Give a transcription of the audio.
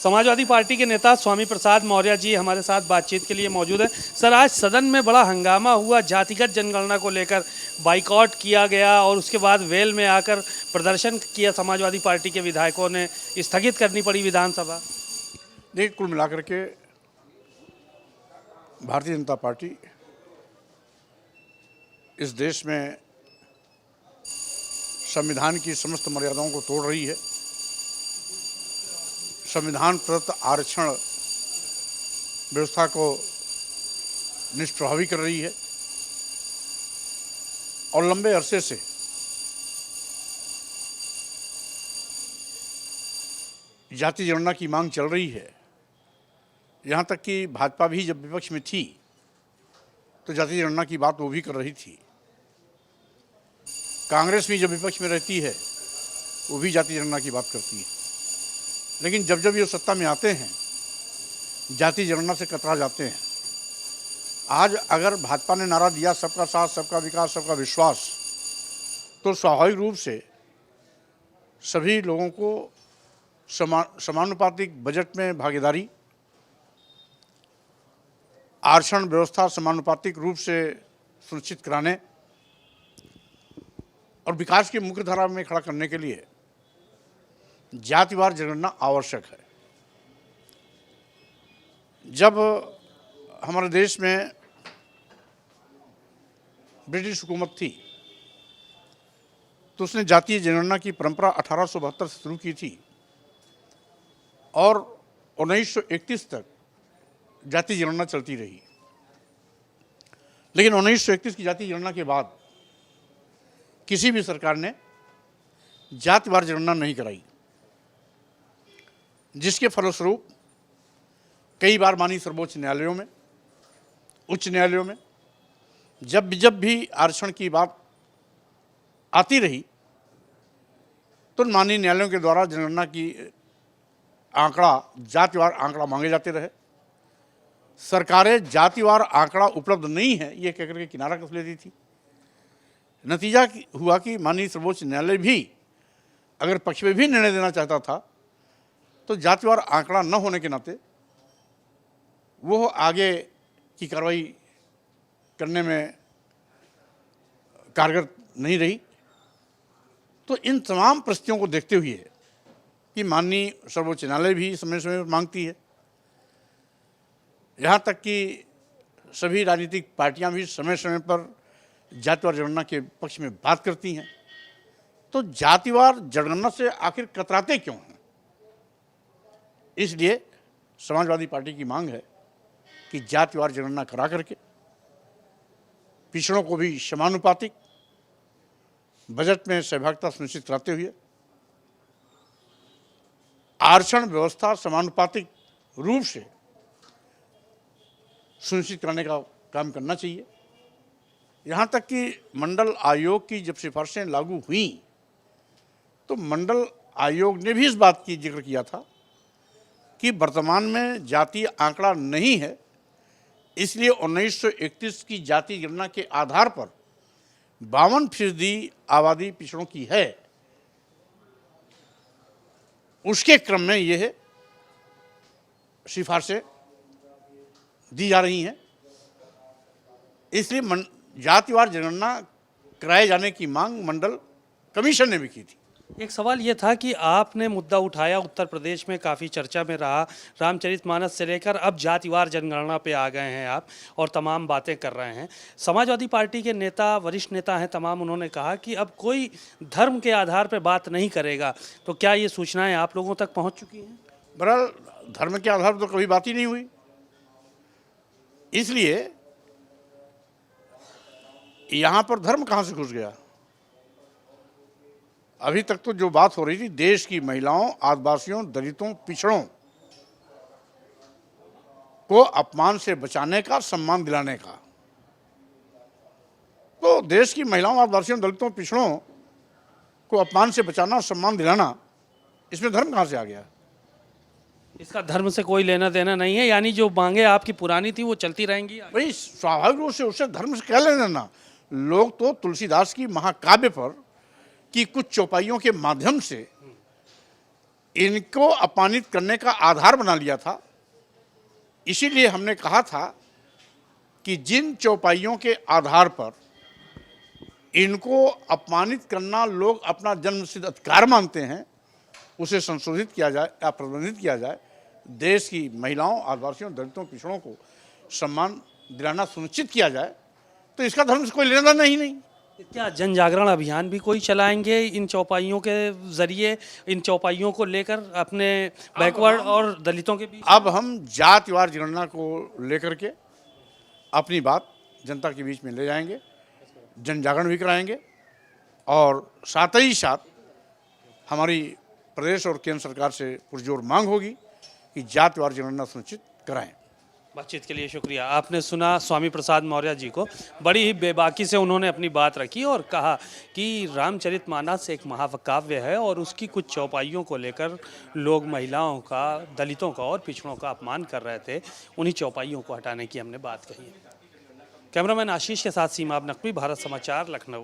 Samajwadi party के नेता स्वामी प्रसाद मौर्य जी हमारे साथ बातचीत के लिए मौजूद हैं। सर, आज सदन में बड़ा हंगामा हुआ, जातिगत जनगणना को लेकर बाइकआउट किया गया और उसके बाद वेल में आकर प्रदर्शन किया समाजवादी पार्टी के विधायकों ने, स्थगित करनी पड़ी विधानसभा। देखिए, कुल मिलाकर के भारतीय जनता पार्टी इस देश में संविधान की समस्त मर्यादाओं को तोड़ रही है। संविधान प्रदत्त आरक्षण व्यवस्था को निष्प्रभावी कर रही है और लंबे अरसे से जाति जनगणना की मांग चल रही है। यहाँ तक कि भाजपा भी जब विपक्ष में थी तो जाति जनगणना की बात वो भी कर रही थी। कांग्रेस भी जब विपक्ष में रहती है वो भी जाति जनगणना की बात करती है, लेकिन जब जब ये सत्ता में आते हैं जाति जनगणना से कतरा जाते हैं। आज अगर भाजपा ने नारा दिया सबका साथ, सबका विकास, सबका विश्वास, तो स्वाभाविक रूप से सभी लोगों को समानुपातिक बजट में भागीदारी, आरक्षण व्यवस्था समानुपातिक रूप से सुनिश्चित कराने और विकास की मुख्य धारा में खड़ा करने के लिए जातिवार जनगणना आवश्यक है। जब हमारे देश में ब्रिटिश हुकूमत थी तो उसने जातीय जनगणना की परंपरा 1872 से शुरू की थी और 1931 तक जातीय जनगणना चलती रही। लेकिन 1931 की जातीय जनगणना के बाद किसी भी सरकार ने जातिवार जनगणना नहीं कराई, जिसके फलस्वरूप कई बार माननीय सर्वोच्च न्यायालयों में, उच्च न्यायालयों में जब भी आरक्षण की बात आती रही तो माननीय न्यायालयों के द्वारा जनगणना की आंकड़ा, जातिवार आंकड़ा मांगे जाते रहे। सरकारें जातिवार आंकड़ा उपलब्ध नहीं है ये कहकर के किनारा कस लेती थी। नतीजा हुआ कि माननीय सर्वोच्च न्यायालय भी अगर पक्ष में भी निर्णय देना चाहता था तो जातिवार आंकड़ा न होने के नाते वो आगे की कार्रवाई करने में कारगर नहीं रही। तो इन तमाम परिस्थितियों को देखते हुए कि माननीय सर्वोच्च न्यायालय भी समय समय पर मांगती है, यहाँ तक कि सभी राजनीतिक पार्टियां भी समय समय पर जातिवार जनगणना के पक्ष में बात करती हैं, तो जातिवार जनगणना से आखिर कतराते क्यों हैं? इसलिए समाजवादी पार्टी की मांग है कि जातिवार जनगणना करा करके पिछड़ों को भी समानुपातिक बजट में सहभागिता सुनिश्चित कराते हुए आरक्षण व्यवस्था समानुपातिक रूप से सुनिश्चित कराने का काम करना चाहिए। यहाँ तक कि मंडल आयोग की जब सिफारिशें लागू हुई तो मंडल आयोग ने भी इस बात की जिक्र किया था कि वर्तमान में जातीय आंकड़ा नहीं है, इसलिए 1931 की जाति गणना के आधार पर 52% आबादी पिछड़ों की है। उसके क्रम में यह सिफारिशें दी जा रही हैं, इसलिए जातिवार जनगणना कराए जाने की मांग मंडल कमीशन ने भी की थी। एक सवाल ये था कि आपने मुद्दा उठाया, उत्तर प्रदेश में काफ़ी चर्चा में रहा, रामचरितमानस से लेकर अब जातिवार जनगणना पे आ गए हैं आप और तमाम बातें कर रहे हैं। समाजवादी पार्टी के नेता, वरिष्ठ नेता हैं तमाम, उन्होंने कहा कि अब कोई धर्म के आधार पर बात नहीं करेगा। तो क्या ये सूचनाएं आप लोगों तक पहुँच चुकी हैं? बहरहाल धर्म के आधार पर तो कभी बात ही नहीं हुई, इसलिए यहाँ पर धर्म कहाँ से घुस गया? अभी तक तो जो बात हो रही थी देश की महिलाओं, आदिवासियों, दलितों, पिछड़ों को अपमान से बचाने का, सम्मान दिलाने का। तो देश की महिलाओं, आदिवासियों, दलितों, पिछड़ों को अपमान से बचाना और सम्मान दिलाना, इसमें धर्म कहाँ से आ गया? इसका धर्म से कोई लेना देना नहीं है, यानी जो मांगे आपकी पुरानी थी वो चलती रहेंगी। भाई स्वाभाविक रूप से उससे धर्म से क्या लेना देना? लोग तो तुलसीदास की महाकाव्य पर कि कुछ चौपाइयों के माध्यम से इनको अपमानित करने का आधार बना लिया था। इसीलिए हमने कहा था कि जिन चौपाइयों के आधार पर इनको अपमानित करना लोग अपना जन्मसिद्ध अधिकार मानते हैं, उसे संशोधित किया जाए या प्रतिबंधित किया जाए। देश की महिलाओं, आदिवासियों, दलितों, पिछड़ों को सम्मान दिलाना सुनिश्चित किया जाए, तो इसका धर्म से कोई लेना देना ही नहीं। क्या जन जागरण अभियान भी कोई चलाएंगे इन चौपाइयों के जरिए, इन चौपाइयों को लेकर अपने बैकवर्ड और दलितों के बीच? अब हम जातिवार जनगणना को लेकर के अपनी बात जनता के बीच में ले जाएंगे, जन जागरण भी कराएंगे और साथ ही साथ हमारी प्रदेश और केंद्र सरकार से पुरजोर मांग होगी कि जातिवार जनगणना सुनिश्चित कराएं। बातचीत के लिए शुक्रिया। आपने सुना स्वामी प्रसाद मौर्य जी को, बड़ी ही बेबाकी से उन्होंने अपनी बात रखी और कहा कि रामचरितमानस एक महाकाव्य है और उसकी कुछ चौपाइयों को लेकर लोग महिलाओं का, दलितों का और पिछड़ों का अपमान कर रहे थे। उन्हीं चौपाइयों को हटाने की हमने बात कही है। कैमरामैन आशीष के साथ सीमा नकवी, भारत समाचार, लखनऊ।